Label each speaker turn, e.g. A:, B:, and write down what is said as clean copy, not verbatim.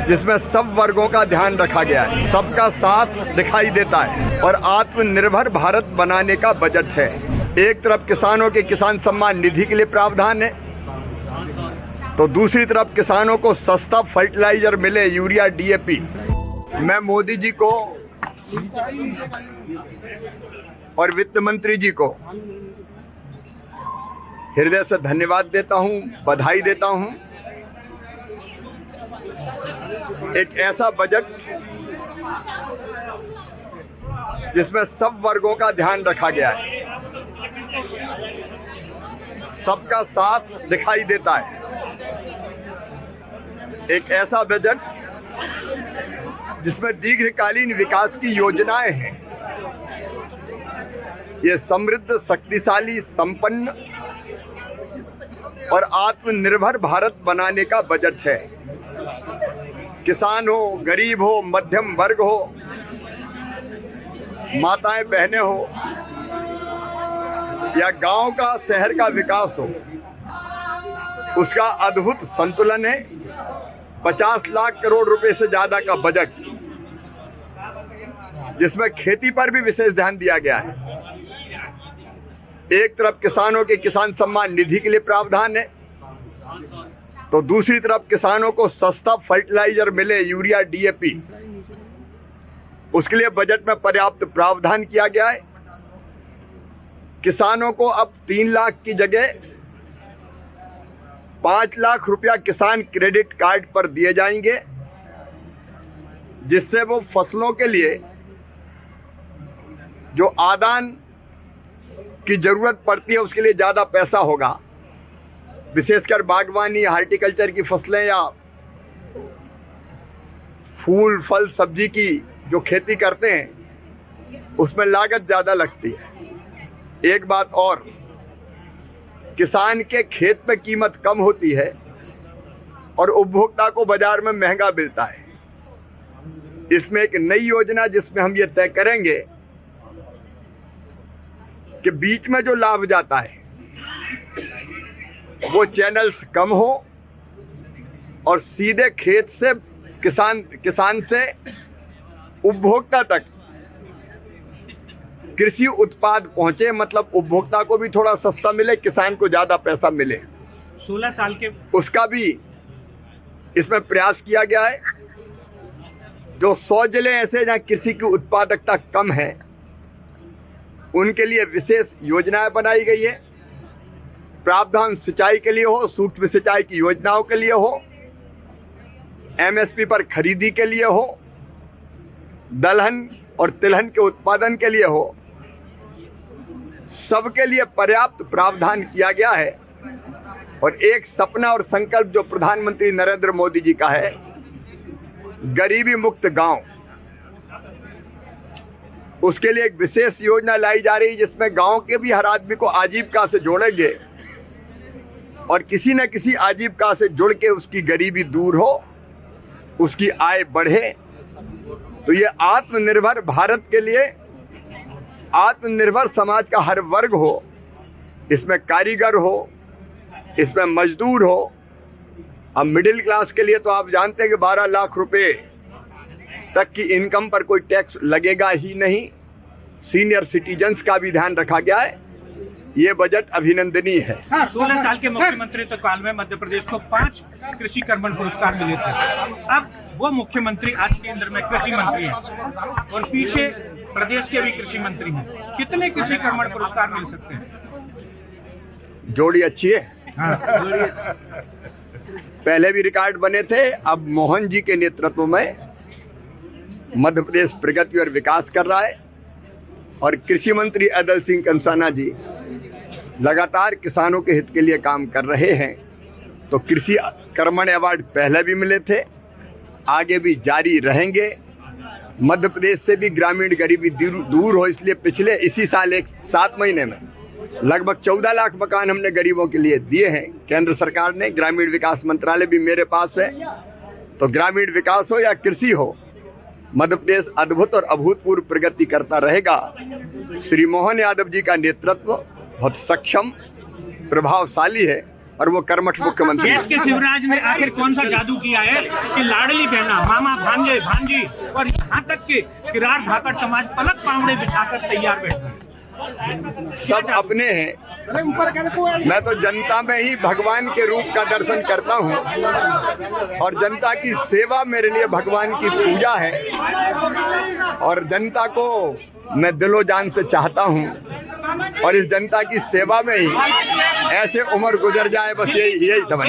A: जिसमें सब वर्गों का ध्यान रखा गया है, सबका साथ दिखाई देता है और आत्मनिर्भर भारत बनाने का बजट है। एक तरफ किसानों के किसान सम्मान निधि के लिए प्रावधान है, तो दूसरी तरफ किसानों को सस्ता फर्टिलाइजर मिले, यूरिया, डीएपी। मैं मोदी जी को और वित्त मंत्री जी को हृदय से धन्यवाद देता हूं, बधाई देता हूं। एक ऐसा बजट जिसमें सब वर्गों का ध्यान रखा गया है, सबका साथ दिखाई देता है। एक ऐसा बजट जिसमें दीर्घकालीन विकास की योजनाएं हैं। ये समृद्ध, शक्तिशाली, संपन्न और आत्मनिर्भर भारत बनाने का बजट है। किसान हो, गरीब हो, मध्यम वर्ग हो, माताएं बहनें हो या गांव का, शहर का विकास हो, उसका अद्भुत संतुलन है। 50 लाख करोड़ रुपए से ज्यादा का बजट, जिसमें खेती पर भी विशेष ध्यान दिया गया है। एक तरफ किसानों के किसान सम्मान निधि के लिए प्रावधान है, तो दूसरी तरफ किसानों को सस्ता फर्टिलाइजर मिले, यूरिया, डीएपी, उसके लिए बजट में पर्याप्त प्रावधान किया गया है। किसानों को अब 3 लाख की जगह 5 लाख रुपया किसान क्रेडिट कार्ड पर दिए जाएंगे, जिससे वो फसलों के लिए जो आदान की जरूरत पड़ती है उसके लिए ज्यादा पैसा होगा। विशेषकर बागवानी, हार्टिकल्चर की फसलें या फूल, फल, सब्जी की जो खेती करते हैं उसमें लागत ज्यादा लगती है। एक बात और, किसान के खेत पे कीमत कम होती है और उपभोक्ता को बाजार में महंगा मिलता है। इसमें एक नई योजना जिसमें हम ये तय करेंगे कि बीच में जो लाभ जाता है वो चैनल्स कम हो और सीधे खेत से किसान से उपभोक्ता तक कृषि उत्पाद पहुंचे। मतलब उपभोक्ता को भी थोड़ा सस्ता मिले, किसान को ज्यादा पैसा मिले।
B: 16 साल के
A: उसका भी इसमें प्रयास किया गया है। जो 100 जिले ऐसे जहां कृषि की उत्पादकता कम है, उनके लिए विशेष योजनाएं बनाई गई है। प्रावधान सिंचाई के लिए हो, सूक्ष्म सिंचाई की योजनाओं के लिए हो, एमएसपी पर खरीदी के लिए हो, दलहन और तिलहन के उत्पादन के लिए हो, सबके लिए पर्याप्त प्रावधान किया गया है। और एक सपना और संकल्प जो प्रधानमंत्री नरेंद्र मोदी जी का है, गरीबी मुक्त गांव, उसके लिए एक विशेष योजना लाई जा रही है, जिसमें गांव के भी हर आदमी को आजीविका से जोड़ेंगे और किसी न किसी आजीविका से जुड़ के उसकी गरीबी दूर हो, उसकी आय बढ़े। तो ये आत्मनिर्भर भारत के लिए आत्मनिर्भर समाज का हर वर्ग हो, इसमें कारीगर हो, इसमें मजदूर हो। अब मिडिल क्लास के लिए तो आप जानते हैं कि 12 लाख रुपए तक की इनकम पर कोई टैक्स लगेगा ही नहीं। सीनियर सिटीजन्स का भी ध्यान रखा गया है। ये बजट अभिनंदनीय है।
B: 16 साल के मुख्यमंत्री काल में मध्य प्रदेश को 5 कृषि कर्मण पुरस्कार मिले थे। अब वो मुख्यमंत्री आज केंद्र में कृषि मंत्री हैं और पीछे प्रदेश के भी कृषि मंत्री हैं। कितने कृषि कर्मण पुरस्कार मिल सकते हैं?
A: जोड़ी अच्छी है। पहले भी रिकॉर्ड बने थे। अब मोहन जी के नेतृत्व में मध्य प्रदेश प्रगति और विकास कर रहा है और कृषि मंत्री अदल सिंह कंसाना जी लगातार किसानों के हित के लिए काम कर रहे हैं। तो कृषि कर्मण अवार्ड पहले भी मिले थे, आगे भी जारी रहेंगे। मध्य प्रदेश से भी ग्रामीण गरीबी दूर हो, इसलिए पिछले इसी साल 7 महीने में लगभग 14 लाख मकान हमने गरीबों के लिए दिए हैं केंद्र सरकार ने। ग्रामीण विकास मंत्रालय भी मेरे पास है। तो ग्रामीण विकास हो या कृषि हो, मध्य प्रदेश अद्भुत और अभूतपूर्व प्रगति करता रहेगा। श्री मोहन यादव जी का नेतृत्व बहुत सक्षम, प्रभावशाली है और वो कर्मठ मुख्यमंत्री
B: देश
A: है।
B: के शिवराज ने आखिर कौन सा जादू किया है कि लाडली बहना, मामा, भांजे, भांजी और यहाँ तक कि किरार धाकड़ समाज पलक पावड़े बिछाकर तैयार बैठा है।
A: सब अपने हैं। मैं तो जनता में ही भगवान के रूप का दर्शन करता हूँ और जनता की सेवा मेरे लिए भगवान की पूजा है और जनता को मैं दिलो जान से चाहता हूँ और इस जनता की सेवा में ही ऐसे उम्र गुजर जाए, बस यही समझ।